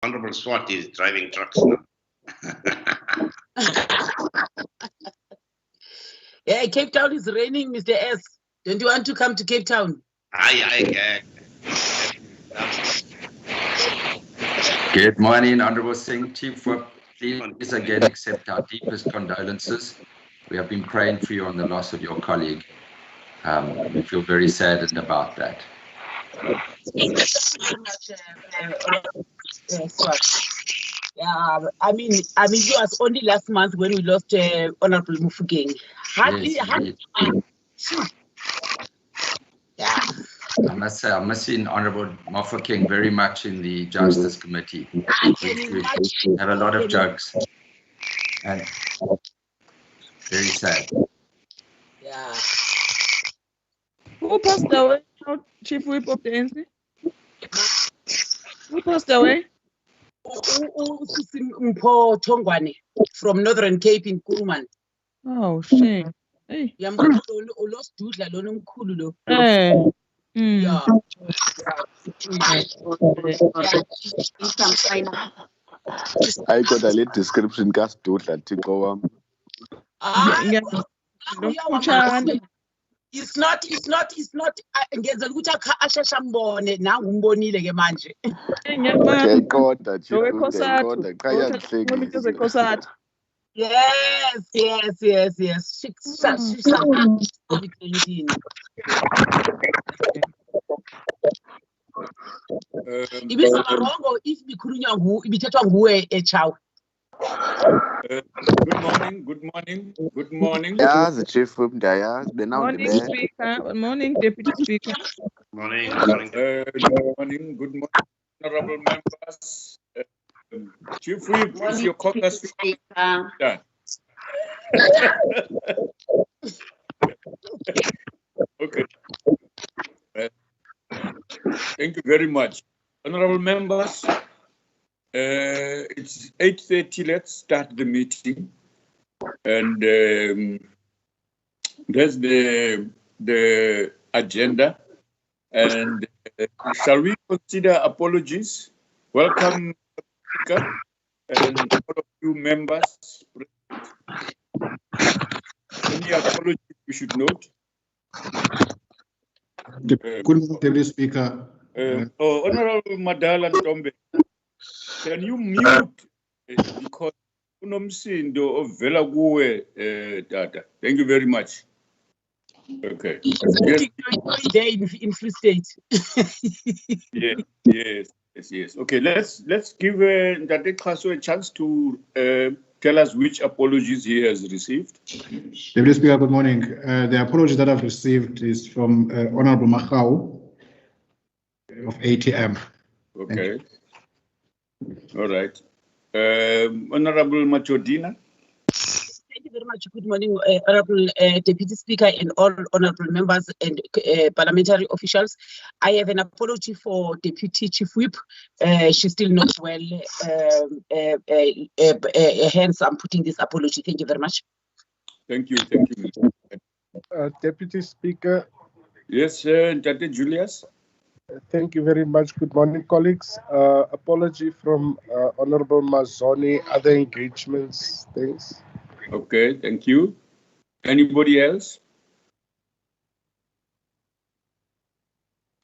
Honorable Swart is driving trucks now. Yeah, Cape Town is raining, Mr. S. Don't you want to come to Cape Town? Aye. Good morning, Honorable Singh. Chief Whip, please again accept our deepest condolences. We have been praying for you on the loss of your colleague. We feel very saddened about that. Thank you very much, Swart. Yeah, I mean, it was only last month when we lost Honorable Mufugeng. Yeah. I must say, I'm missing Honorable Mofokeng very much in the Justice Committee. We have a lot of jokes. And very sad. Yeah. Who passed away? Chief Whip of the NC? Who passed away? Mpho Tongwane from Northern Cape in Kuruman. Oh, shame. Hey. Yambona lost Dudla lo nomkhulu lo. Yeah. I got a little description cast Dudla Tiko wam. It's not ngeza ukuthi ashesha mbone nangu umbonile ke manje. Kodwa qaya Yes. Ibizarongo if bikhulunywa ibithethwa nguwe echawe. Good morning. Yeah, the Chief Whip Daya. Morning, Speaker. Good morning, Deputy Speaker. Morning. Good morning, honorable members. Chief Whip, is your caucus done? Okay. Thank you very much. Honorable members, it's 8:30. Let's start the meeting. And there's the agenda. And shall we consider apologies? Welcome, Speaker, and all of you members. Any apologies we should note? Good morning, Deputy Speaker. Honorable Madala Ntombe, can you mute because unomsindo ovela kuwe Tata. Thank you very much. Okay. There in Free State. Yes. Okay, let's give Ndate Khaso a chance to tell us which apologies he has received. Deputy Speaker, good morning. The apology that I've received is from Honorable Makhau of ATM. Okay. All right. Honorable Machodina. Thank you very much. Good morning, Honorable Deputy Speaker and all honorable members and parliamentary officials. I have an apology for Deputy Chief Whip. She's still not well. Hence, I'm putting this apology. Thank you very much. Thank you. Deputy Speaker. Yes, Tate Julius. Thank you very much. Good morning, colleagues. Apology from Honorable Mazoni. Other engagements. Thanks. Okay, thank you. Anybody else?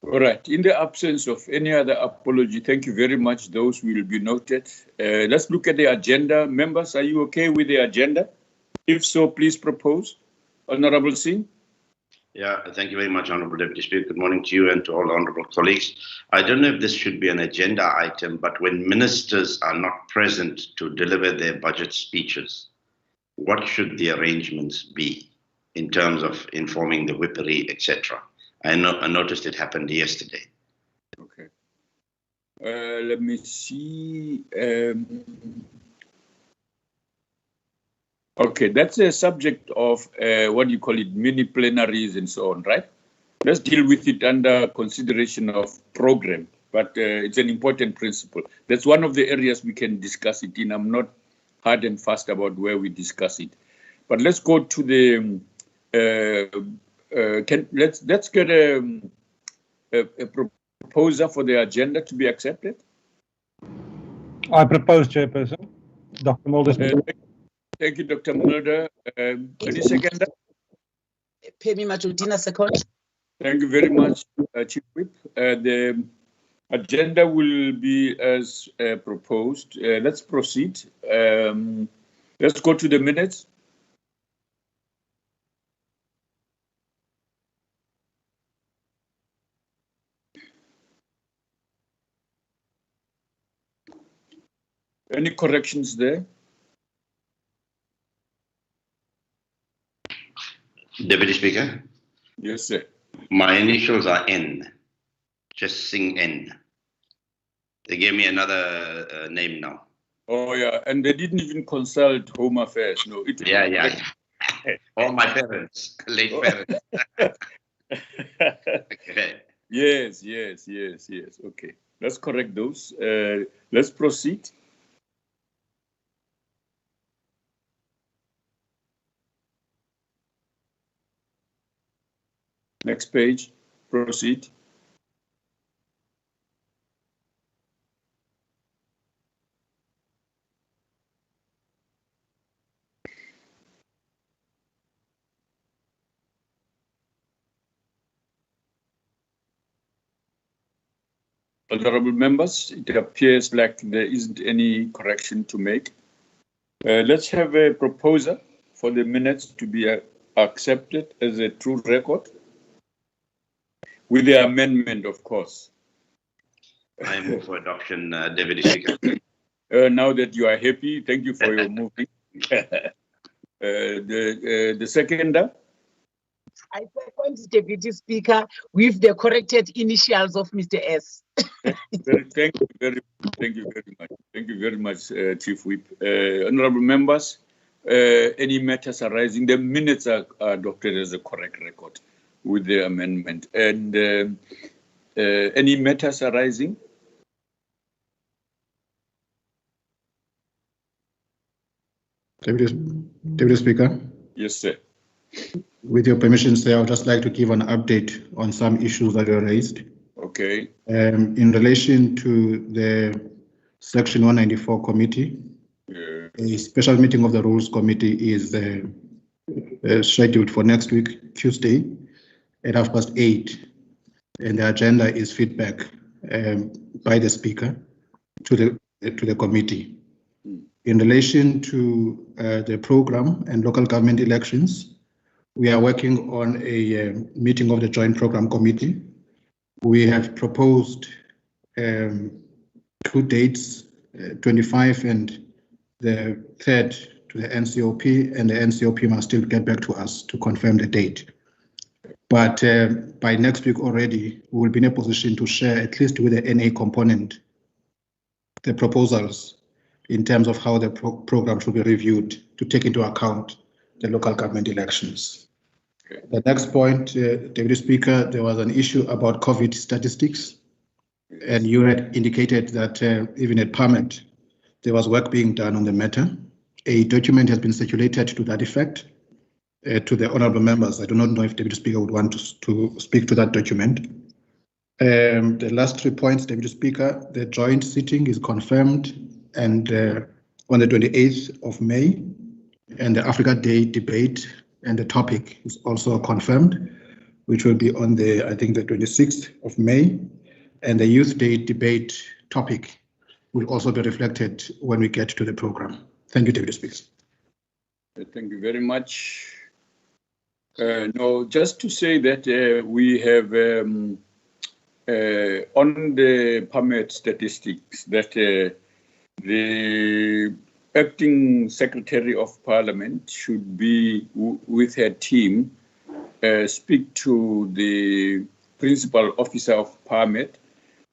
All right. In the absence of any other apology, thank you very much. Those will be noted. Let's look at the agenda. Members, are you okay with the agenda? If so, please propose. Honorable Singh. Yeah, thank you very much, Honorable Deputy Speaker. Good morning to you and to all honorable colleagues. I don't know if this should be an agenda item, but when ministers are not present to deliver their budget speeches, what should the arrangements be in terms of informing the whippery, etc.? I noticed it happened yesterday. Okay. Let me see. Okay, that's a subject of what you call it, mini plenaries and so on, right? Let's deal with it under consideration of program, but it's an important principle. That's one of the areas we can discuss it in. I'm not hard and fast about where we discuss it, but let's go to the. Let's get a proposal for the agenda to be accepted. I propose, Chairperson. Dr. Mulder. Thank you, Dr. Mulder. Any second? Pemi Matutina, second. Thank you very much, Chief Whip. The agenda will be as proposed. Let's proceed. Let's go to the minutes. Any corrections there? Deputy Speaker? Yes, sir. My initials are N. Just sing N. They gave me another name now. Oh, yeah. And they didn't even consult Home Affairs. No. Yeah. All my parents, late parents. Okay. Yes. Okay. Let's correct those. Let's proceed. Next page. Proceed. Honorable members, it appears like there isn't any correction to make. Let's have a proposal for the minutes to be accepted as a true record with the amendment, of course. I move for adoption, Deputy Speaker. Now that you are happy, thank you for your moving. The seconder? I second, Deputy Speaker, with the corrected initials of Mr. S. Thank you very much. Thank you very much, Chief Whip. Honorable members, any matters arising, the minutes are adopted as a correct record with the amendment. And any matters arising? Deputy Speaker? Yes, sir. With your permission, sir, I would just like to give an update on some issues that were raised. Okay. In relation to the Section 194 committee, a special meeting of the Rules Committee is scheduled for next week, Tuesday, at 8:30, and the agenda is feedback by the Speaker to the committee. In relation to the program and local government elections, we are working on a meeting of the Joint Program Committee. We have proposed 2 dates, 25 and the 3rd, to the NCOP, and the NCOP must still get back to us to confirm the date. But by next week already, we will be in a position to share, at least with the NA component, the proposals in terms of how the program should be reviewed to take into account the local government elections. Okay. The next point, Deputy Speaker, there was an issue about COVID statistics, and you had indicated that even at PARMET, there was work being done on the matter. A document has been circulated to that effect to the honourable members. I do not know if Deputy Speaker would want to speak to that document. The last 3 points, Deputy Speaker, the joint sitting is confirmed and on the 28th of May, and the Africa Day debate and the topic is also confirmed, which will be on the, I think, the 26th of May, and the Youth Day debate topic will also be reflected when we get to the program. Thank you, Deputy Speaker. Thank you very much. No, just to say that we have on the PARMET statistics that the acting Secretary of Parliament should be, with her team, speak to the Principal Officer of PARMET,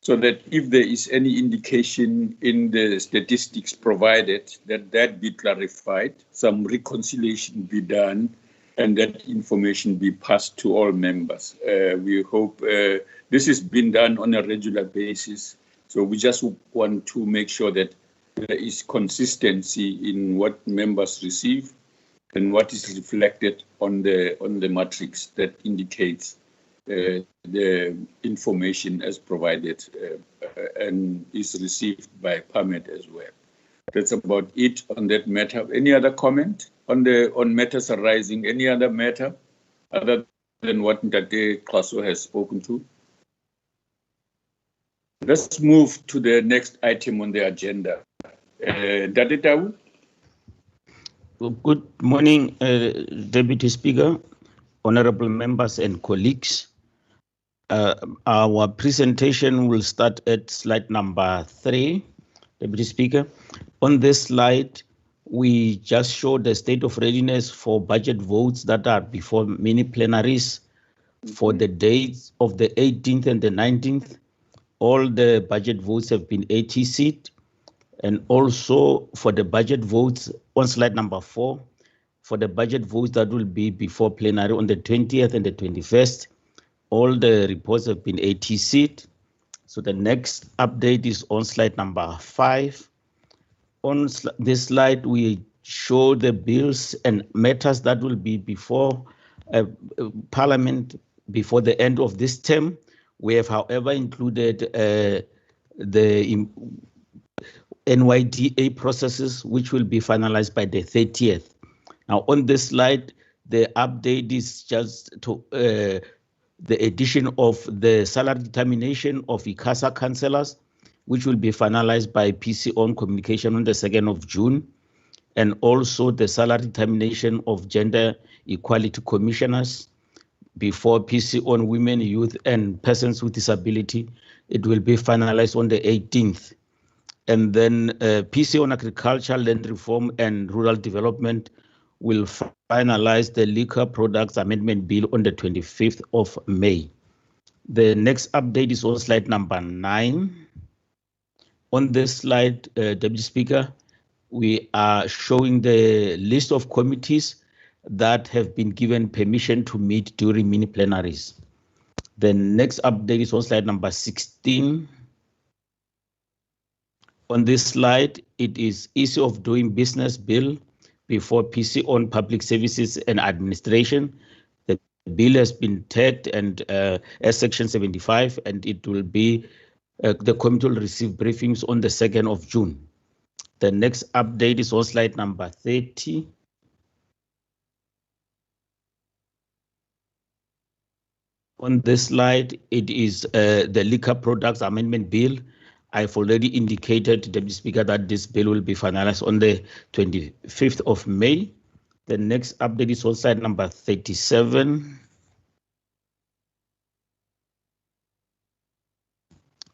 so that if there is any indication in the statistics provided, that be clarified, some reconciliation be done, and that information be passed to all members. We hope this has been done on a regular basis, so we just want to make sure that there is consistency in what members receive and what is reflected on the matrix that indicates the information as provided and is received by PAMED as well. That's about it on that matter. Any other comment on matters arising? Any other matter other than what Ntate Klaso has spoken to? Let's move to the next item on the agenda. Ntate Tau? Good morning, Deputy Speaker, honorable members and colleagues. Our presentation will start at slide number 3, Deputy Speaker. On this slide, we just show the state of readiness for budget votes that are before mini plenaries for the dates of the 18th and the 19th. All the budget votes have been ATC'd, and also for the budget votes on slide number 4, for the budget votes that will be before plenary on the 20th and the 21st, all the reports have been ATC'd. So the next update is on slide number 5. On this slide, we show the bills and matters that will be before Parliament before the end of this term. We have, however, included the NYDA processes, which will be finalized by the 30th. Now, on this slide, the update is just to the addition of the salary determination of ICASA councillors, which will be finalized by PC on communication on the 2nd of June, and also the salary determination of gender equality commissioners before PC on women, youth, and persons with disability. It will be finalized on the 18th. And then PC on agriculture, land reform, and rural development will finalize the Liquor Products Amendment Bill on the 25th of May. The next update is on slide number 9. On this slide, Deputy Speaker, we are showing the list of committees that have been given permission to meet during mini plenaries. The next update is on slide number 16. On this slide, it is Ease of Doing Business Bill before PC on Public Services and Administration. The bill has been tagged and as Section 75, and it will be, the committee will receive briefings on the 2nd of June. The next update is on slide number 30. On this slide, it is the Liquor Products Amendment Bill. I've already indicated, Deputy Speaker, that this bill will be finalized on the 25th of May. The next update is on slide number 37.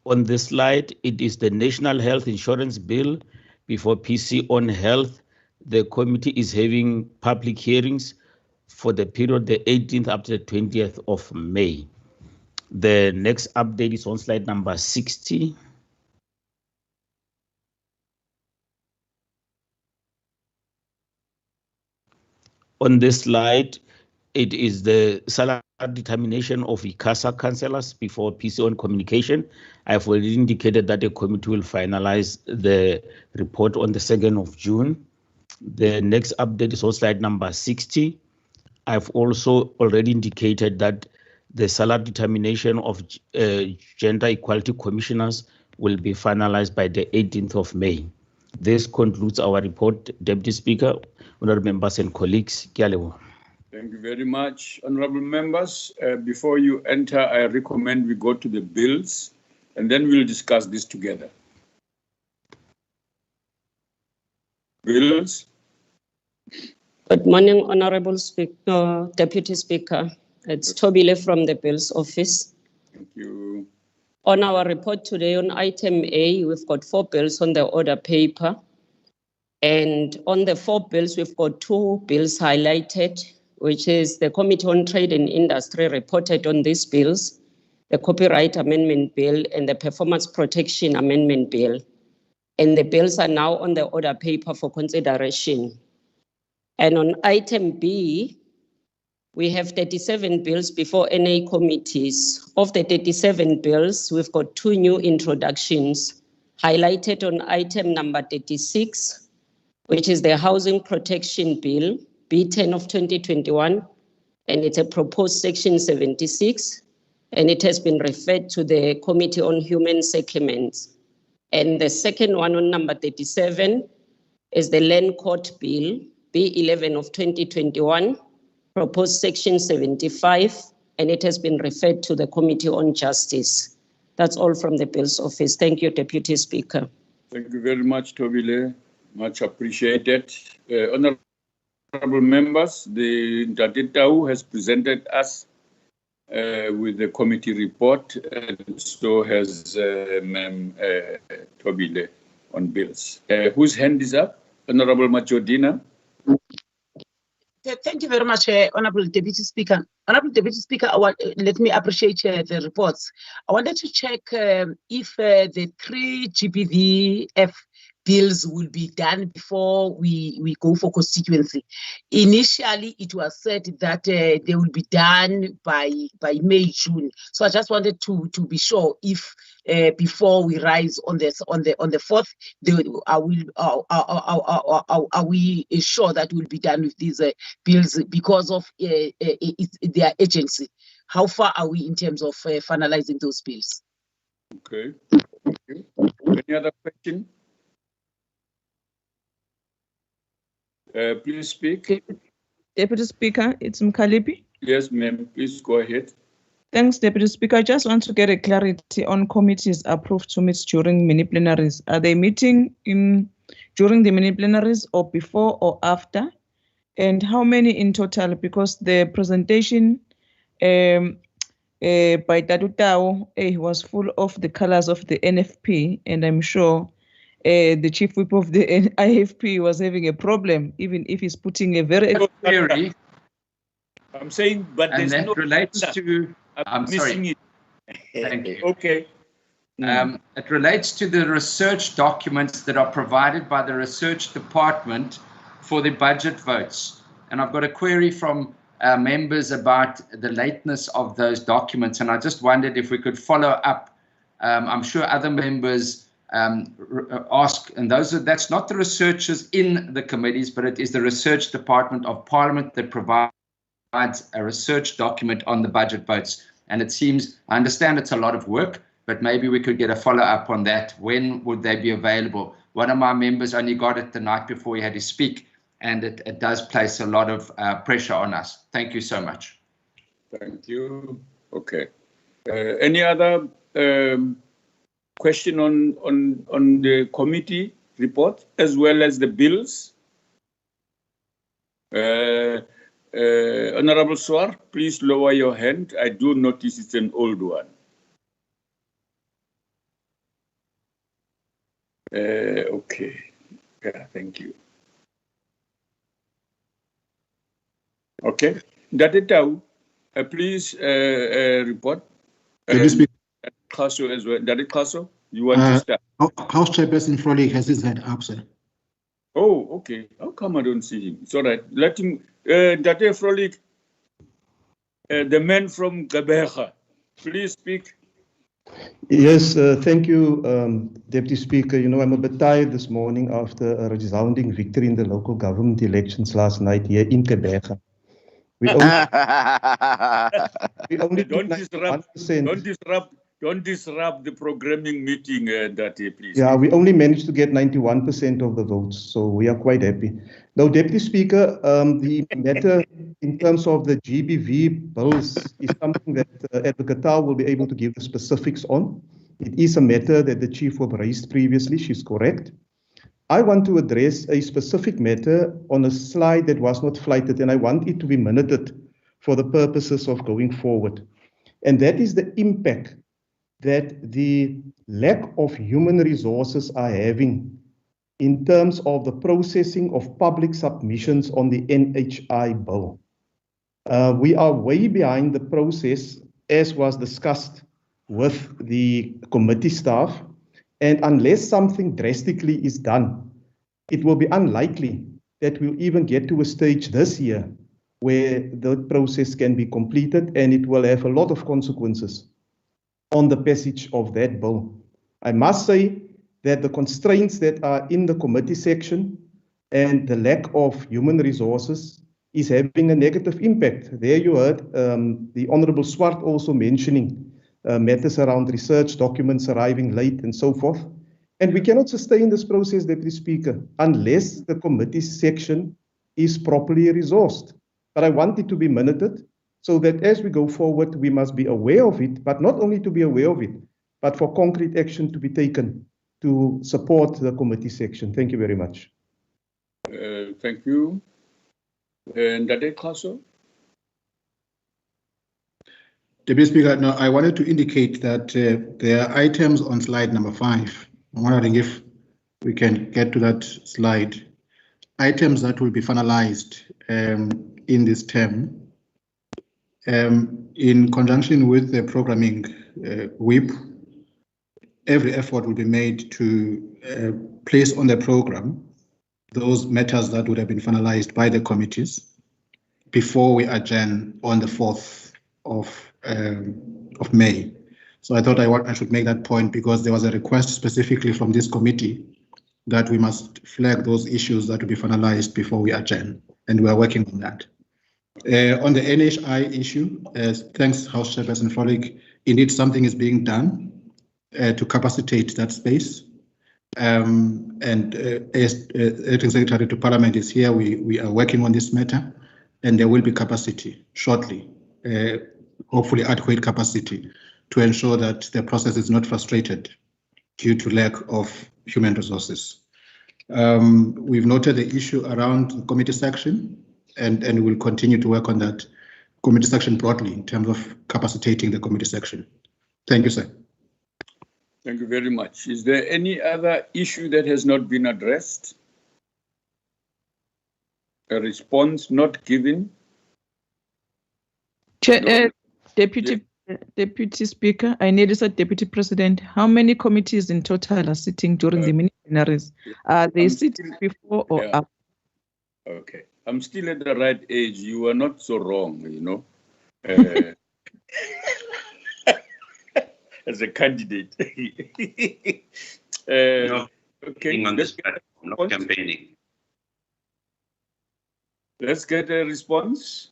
On this slide, it is the National Health Insurance Bill before PC on Health. The committee is having public hearings for the period the 18th up to the 20th of May. The next update is on slide number 60. On this slide, it is the salary determination of ICASA councillors before PC on communication. I've already indicated that the committee will finalize the report on the 2nd of June. The next update is on slide number 60. I've also already indicated that the salary determination of gender equality commissioners will be finalized by the 18th of May. This concludes our report, Deputy Speaker, honourable members and colleagues. Thank you very much, honourable members. Before you enter, I recommend we go to the bills, and then we'll discuss this together. Bills. Good morning, Honourable Speaker, Deputy Speaker. It's Tobile from the Bills Office. Thank you. On our report today on item A, we've got 4 bills on the order paper. And on the 4 bills, we've got 2 bills highlighted, which is the Committee on Trade and Industry reported on these bills, the Copyright Amendment Bill and the Performance Protection Amendment Bill. And the bills are now on the order paper for consideration. And on item B, we have 37 bills before NA committees. Of the 37 bills, we've got 2 new introductions highlighted on item number 36, which is the Housing Protection Bill, B10 of 2021, and it's a proposed section 76. and it has been referred to the Committee on Human Settlements. And the second one on number 37 is the Land Court Bill, B11 of 2021, proposed section 75, and it has been referred to the Committee on Justice. That's all from the Bill's office. Thank you, Deputy Speaker. Thank you very much, Tobile. Much appreciated. Honorable members, the Ntate Tau has presented us with the committee report, and so has Ma'am Tobile on bills. Whose hand is up? Honorable Machudina. Thank you very much, Honorable Deputy Speaker. Honorable Deputy Speaker, let me appreciate the reports. I wanted to check if the 3 GBVF bills will be done before we go for constituency. Initially, it was said that they will be done by May, June. So I just wanted to be sure if before we rise on the 4th, are we sure that we'll be done with these bills because of their agency? How far are we in terms of finalizing those bills? Okay, thank you. Any other question? Please speak. Deputy Speaker, it's Mkalipi. Yes, ma'am. Please go ahead. Thanks, Deputy Speaker. I just want to get a clarity on committees approved to meet during mini plenaries. Are they meeting during the mini plenaries or before or after? And how many in total? Because the presentation by Tatu Tau was full of the colors of the NFP, and I'm sure the chief whip of the IFP was having a problem, even if he's putting a very query. I'm saying, but And there's that no relates to. I'm missing sorry. it. Thank you. Okay. It relates to the research documents that are provided by the research department for the budget votes. And I've got a query from members about the lateness of those documents. And I just wondered if we could follow up. I'm sure other members ask, and that's not the researchers in the committees, but it is the research department of Parliament that provides a research document on the budget votes. And it seems, I understand it's a lot of work, but maybe we could get a follow-up on that. When would they be available? One of my members only got it the night before he had to speak, and it does place a lot of pressure on us. Thank you so much. Thank you. Okay. Any other question on the committee report as well as the bills? Honorable Swar, please lower your hand. I do notice it's an old one. Okay. Yeah, thank you. Okay. Ntate Tau, please report. Kaso as well. Ntate Kaso, you want to start? House Chairperson Frolik has his hand up, sir. Oh, okay. How come I don't see him? It's all right. Let him. Ntate Frolik, the man from Gqeberha, please speak. Yes, thank you, Deputy Speaker. You know, I'm a bit tired this morning after a resounding victory in the local government elections last night here in Gqeberha. We only don't disrupt the programming meeting, Ntate, please. Yeah, we only managed to get 91% of the votes, so we are quite happy. Now, Deputy Speaker, the matter in terms of the GBV bills is something that Advocate Tau will be able to give the specifics on. It is a matter that the Chief was raised previously, she's correct. I want to address a specific matter on a slide that was not flighted, and I want it to be minuted for the purposes of going forward. And that is the impact that the lack of human resources are having in terms of the processing of public submissions on the NHI bill. We are way behind the process, as was discussed with the committee staff, and unless something drastically is done, it will be unlikely that we'll even get to a stage this year where the process can be completed, and it will have a lot of consequences on the passage of that bill. I must say that the constraints that are in the committee section and the lack of human resources is having a negative impact. There you heard the Honorable Swart also mentioning matters around research documents arriving late and so forth. And we cannot sustain this process, Deputy Speaker, unless the committee section is properly resourced. But I want it to be minuted so that as we go forward, we must be aware of it, but not only to be aware of it, but for concrete action to be taken to support the committee section. Thank you very much. Thank you. Ndade Kaso? Deputy Speaker, no, I wanted to indicate that there are items on slide number 5. I'm wondering if we can get to that slide. Items that will be finalized in this term in conjunction with the programming whip. Every effort will be made to place on the program those matters that would have been finalized by the committees before we adjourn on the 4th of May. So I thought I should make that point because there was a request specifically from this committee that we must flag those issues that will be finalized before we adjourn, and we are working on that. On the NHI issue, thanks House Chairperson Frolick, indeed something is being done to capacitate that space. And as Acting Secretary to Parliament is here, we are working on this matter, and there will be capacity shortly, hopefully adequate capacity, to ensure that the process is not frustrated due to lack of human resources. We've noted the issue around the committee section, and we'll continue to work on that committee section broadly in terms of capacitating the committee section. Thank you, sir. Thank you very much. Is there any other issue that has not been addressed? A response not given? Chair, Deputy Speaker, I need a Deputy President. How many committees in total are sitting during the mini plenaries? Are they sitting before or after? Okay, I'm still at the right age. You are not so wrong, you know. As a candidate. No, okay, on this platform, not campaigning. Let's get a response.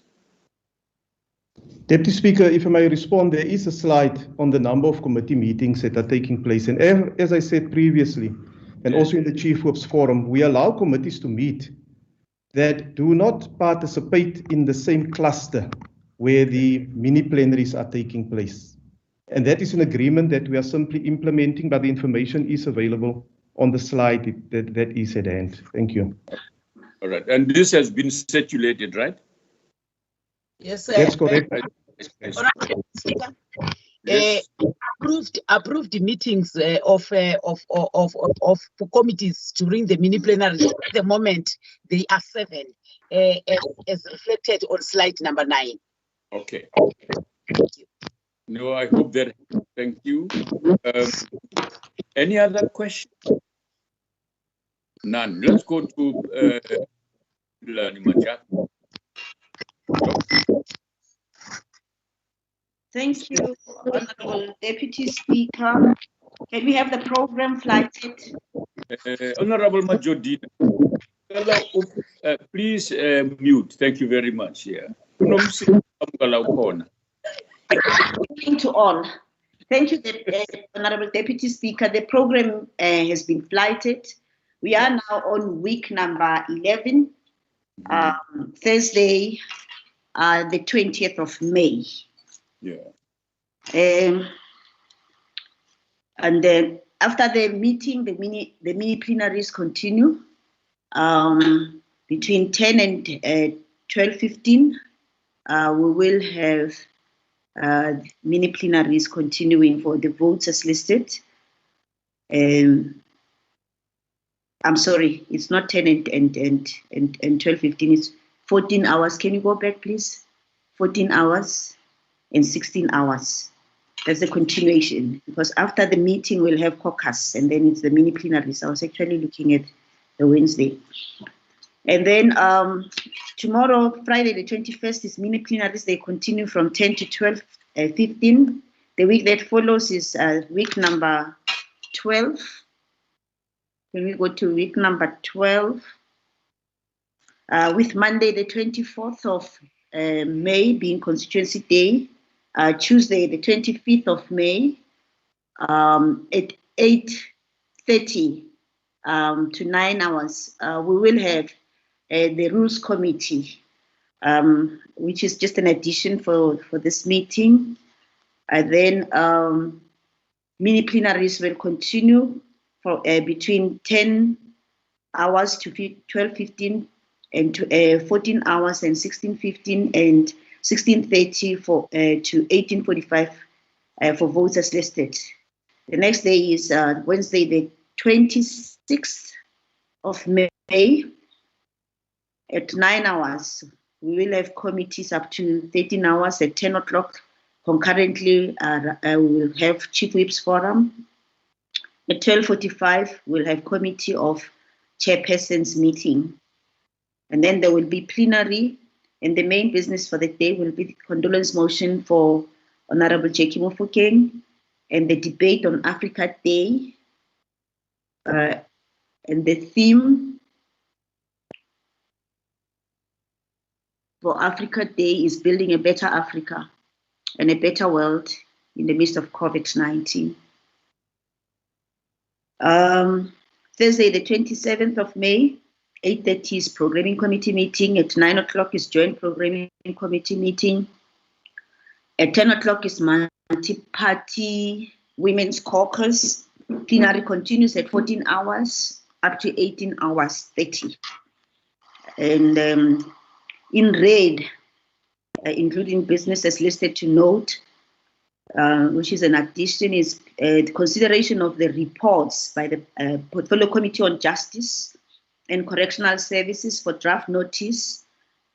Deputy Speaker, if I may respond, there is a slide on the number of committee meetings that are taking place. And as I said previously, and also in the Chief Whip's forum, we allow committees to meet that do not participate in the same cluster where the mini plenaries are taking place. And that is an agreement that we are simply implementing, but the information is available on the slide that is at hand. Thank you. All right. And this has been circulated, right? Yes, sir. That's correct. Yes. Approved the meetings of committees during the mini plenary. At the moment, they are 7, as reflected on slide number 9. Okay. Thank you. No, I hope that. Thank you. Any other question? None. Let's go to Lani Majak. Thank you, Honorable Deputy Speaker. Can we have the program flighted? Honorable Majodina, please mute. Thank you very much. Yeah. Evening to all. Thank you, Honorable Deputy Speaker. The program has been flighted. We are now on week number 11, Thursday, the 20th of May. Yeah. And then after the meeting, the mini plenaries continue between 10 and 12:15. We will have mini plenaries continuing for the votes as listed. I'm sorry, it's not 10 and 12:15. It's 14 hours. Can you go back, please? 14 hours and 16 hours. That's a continuation, because after the meeting we'll have caucus and then it's the mini plenaries. I was actually looking at the Wednesday. And then tomorrow, Friday the 21st, is mini plenaries. They continue from 10 to 12:15. The week that follows is week number 12. Can we go to week number 12? with Monday, the 24th of May being constituency day, Tuesday, the 25th of May, at 8:30 to 9 hours, we will have the Rules Committee, which is just an addition for this meeting. Then mini plenaries will continue for between 10 hours to 12:15 and to 14 hours and 16:15 and 16:30 for to 18:45 for votes as listed. The next day is Wednesday, the 26th of May at 9 hours. We will have committees up to 13 hours at 10 o'clock. Concurrently, we will have Chief Whip's Forum. At 12:45, we'll have Committee of Chairpersons meeting. And then there will be plenary, and the main business for the day will be the condolence motion for Honorable Jackie Mofokeng and the debate on Africa Day. And the theme for Africa Day is building a better Africa and a better world in the midst of COVID-19. Thursday, the 27th of May, 8:30 is programming committee meeting. At 9 o'clock is joint programming committee meeting. At 10 o'clock is multi-party women's caucus. Plenary continues at 14 hours up to 18 hours 30. And in red, including business as listed to note, which is an addition, is the consideration of the reports by the Portfolio Committee on Justice and Correctional Services for draft notice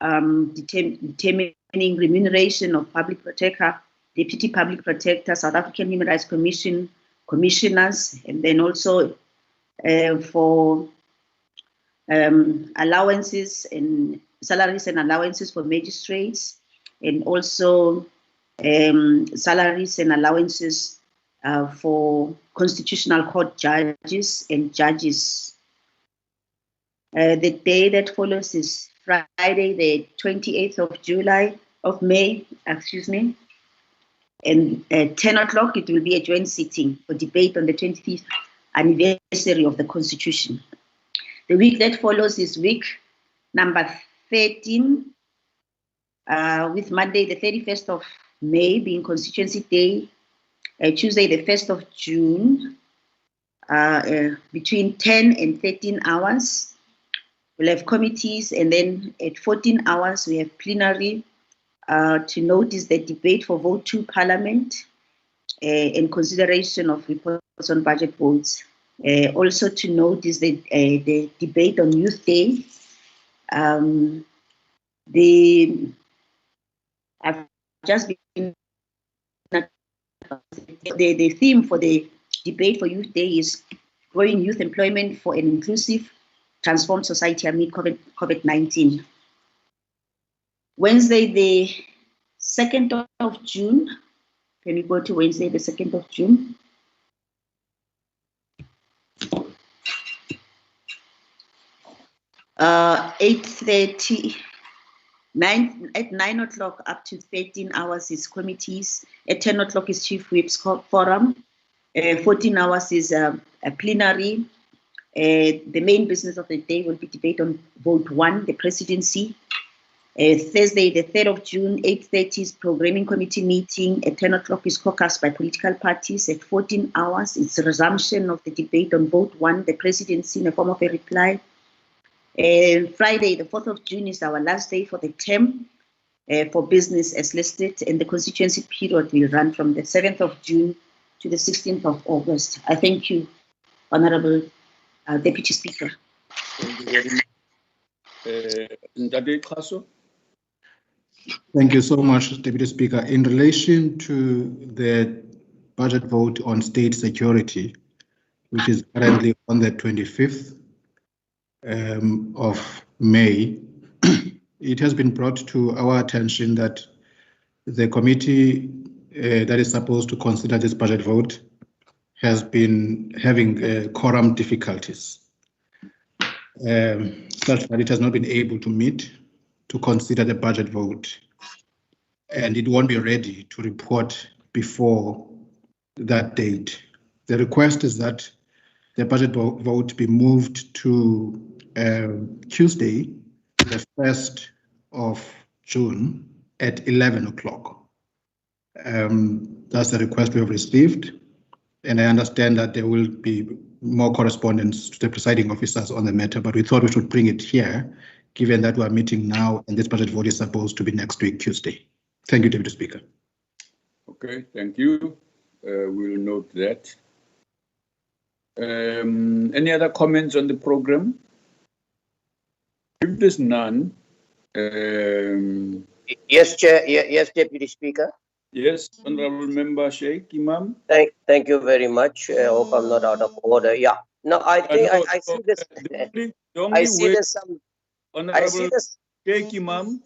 determining remuneration of public protector, deputy public protector, South African Human Rights Commission commissioners, and then also for allowances and salaries and allowances for magistrates, and also salaries and allowances for constitutional court judges and judges. The day that follows is Friday, the 28th of May, and at 10 o'clock it will be a joint sitting for debate on the 25th anniversary of the Constitution. The week that follows is week number 13, with Monday, the 31st of May being Constituency Day, Tuesday, the 1st of June, between 10 and 13 hours. We'll have committees, and then at 14 hours, we have plenary. To note is the debate for Vote 2 Parliament and consideration of reports on budget votes. Also to note is the debate on Youth Day. I've just been, the theme for the debate for Youth Day is growing youth employment for an inclusive, transformed society amid COVID-19. Wednesday, the 2nd of June. Can we go to Wednesday, the 2nd of June? At 9 o'clock up to 13 hours is committees. At 10 o'clock is Chief Whip's Forum. 14 hours is a plenary. The main business of the day will be debate on Vote 1, the presidency. Thursday, the 3rd of June, 8:30 is programming committee meeting. At 10 o'clock is caucus by political parties. At 14 hours, it's a resumption of the debate on Vote 1, the presidency, in the form of a reply. Friday, the 4th of June, is our last day for the term for business as listed, and the constituency period will run from the 7th of June to the 16th of August. I thank you, Honorable Deputy Speaker. Thank you very much. Ndade Xhaso. Thank you so much, Deputy Speaker. In relation to the budget vote on state security, which is currently on the 25th of May, it has been brought to our attention that the committee that is supposed to consider this budget vote has been having quorum difficulties. such that it has not been able to meet to consider the budget vote, and it won't be ready to report before that date. The request is that the budget vote be moved to Tuesday, the 1st of June at 11 o'clock. That's the request we have received, and I understand that there will be more correspondence to the presiding officers on the matter, but we thought we should bring it here, given that we are meeting now and this budget vote is supposed to be next week, Tuesday. Thank you, Deputy Speaker. Okay, thank you. We'll note that. Any other comments on the program? If there's none. Yes, Chair. Yes, Deputy Speaker. Yes, Honorable Member Sheikh Imam. Thank you very much. I hope I'm not out of order. Yeah. No, I think I see this. I see there's some. Honorable I see this. Sheikh Imam.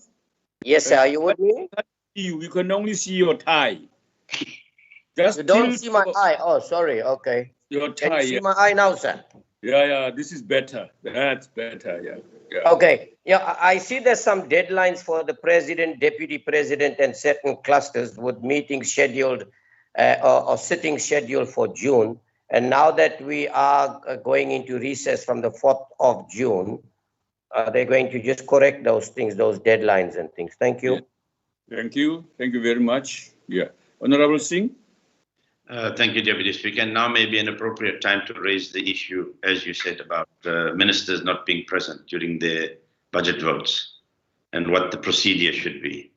Yes, sir. Are you with me? We can only see your tie. Just you don't see my eye. Oh, sorry. Okay. Your tie. Can you see my eye now, sir? Yeah. This is better. That's better. Yeah. Okay. Yeah, I see there's some deadlines for the president, deputy president, and certain clusters with meetings scheduled or sitting scheduled for June. And now that we are going into recess from the 4th of June, they're going to just correct those things, those deadlines and things. Thank you. Yeah. Thank you. Thank you very much. Yeah. Honorable Singh. Thank you, Deputy Speaker. And now may be an appropriate time to raise the issue, as you said, about ministers not being present during the budget votes and what the procedure should be.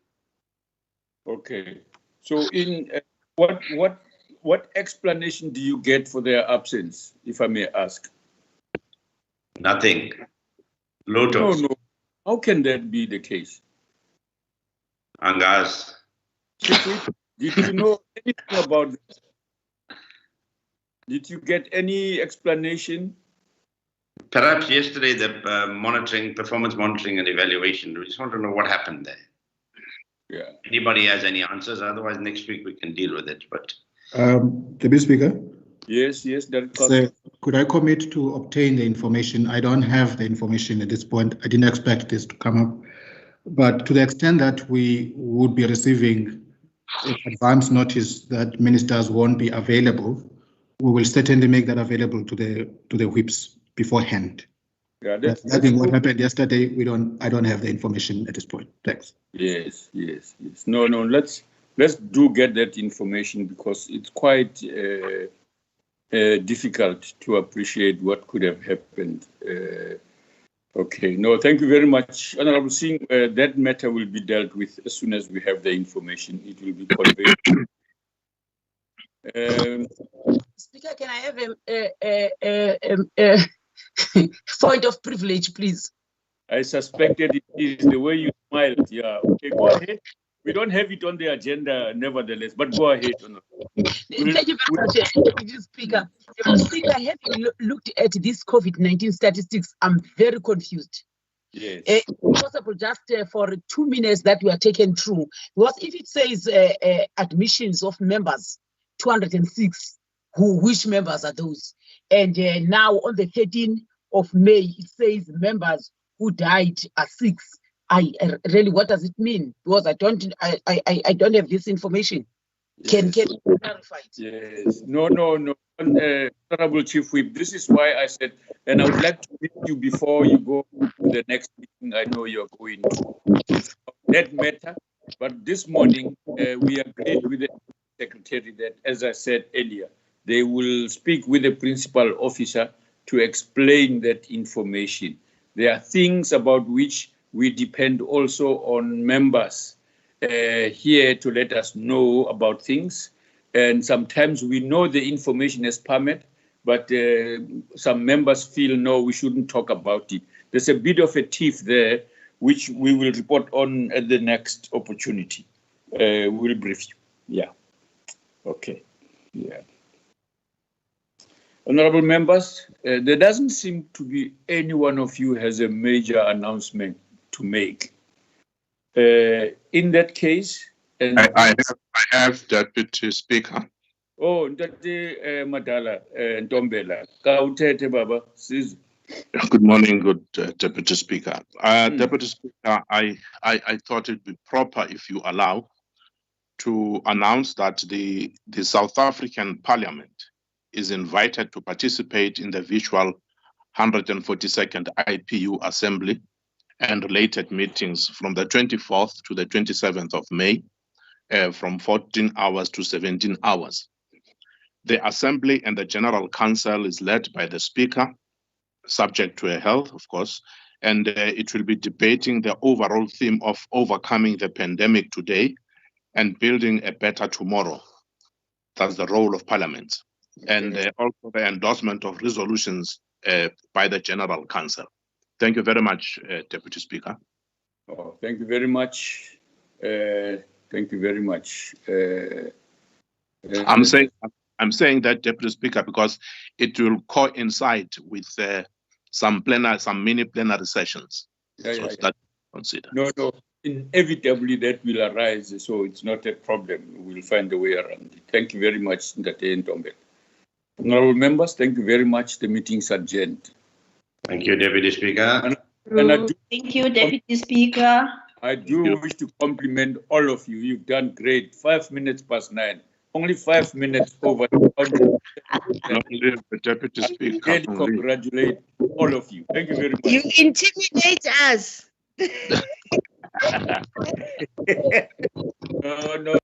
Okay. So in what explanation do you get for their absence, if I may ask? Nothing. Lotus. No. How can that be the case? Angas. Did you know anything about this? Did you get any explanation? Perhaps yesterday the performance monitoring and evaluation. We just want to know what happened there. Yeah. Anybody has any answers? Otherwise, next week we can deal with it. But Deputy Speaker. Yes. So, could I commit to obtain the information? I don't have the information at this point. I didn't expect this to come up, but to the extent that we would be receiving advance notice that ministers won't be available, we will certainly make that available to the whips beforehand. Yeah, I think what happened yesterday, I don't have the information at this point. Thanks. Yes. No. Let's do get that information, because it's quite difficult to appreciate what could have happened. Okay. No, thank you very much, Honorable Singh. That matter will be dealt with as soon as we have the information. It will be conveyed. Speaker, can I have a point of privilege, please? I suspected it is the way you smiled. Yeah. Okay, go ahead. We don't have it on the agenda, nevertheless, but go ahead. Thank you very much, Mr. Speaker. Speaker, having looked at these COVID-19 statistics, I'm very confused. Yes. If possible, just for 2 minutes that we are taken through, because if it says admissions of members, 206, which members are those? And now on the 13th of May, it says members who died are 6. Really, what does it mean? Because I don't have this information. Can you clarify it? Yes. No. Honorable Chief Whip, this is why I said, and I would like to meet you before you go to the next meeting I know you're going to. That matter, but this morning we agreed with the Secretary that, as I said earlier, they will speak with the principal officer to explain that information. There are things about which we depend also on members here to let us know about things. And sometimes we know the information as permit, but some members feel, no, we shouldn't talk about it. There's a bit of a tiff there, which we will report on at the next opportunity. We'll brief you. Yeah. Okay. Yeah. Honorable members, there doesn't seem to be any one of you has a major announcement to make. In that case, and I have, Deputy Speaker. Oh, Ndati Madala, Ntombela, Kautete Baba, Sis. Good morning, good Deputy Speaker. Deputy Speaker, I thought it'd be proper if you allow to announce that the South African Parliament is invited to participate in the virtual 142nd IPU Assembly and related meetings from the 24th to the 27th of May, from 14 hours to 17 hours. The Assembly and the General Council is led by the Speaker, subject to her health, of course, and it will be debating the overall theme of overcoming the pandemic today and building a better tomorrow. That's the role of Parliament. And also the endorsement of resolutions by the General Council. Thank you very much, Deputy Speaker. Oh, thank you very much. Thank you very much. I'm saying that, Deputy Speaker, because it will coincide with some mini plenary sessions. That consider. No. Inevitably, that will arise, so it's not a problem. We'll find a way around it. Thank you very much, Ndate Ntombe. Honorable members, thank you very much. The meeting's adjourned. Thank you, Deputy Speaker. Thank you, Deputy Speaker. I do wish to compliment all of you. You've done great. 5 minutes past 9. Only 5 minutes over. The Deputy Speaker. I congratulate all of you. Thank you very much. You intimidate us. No.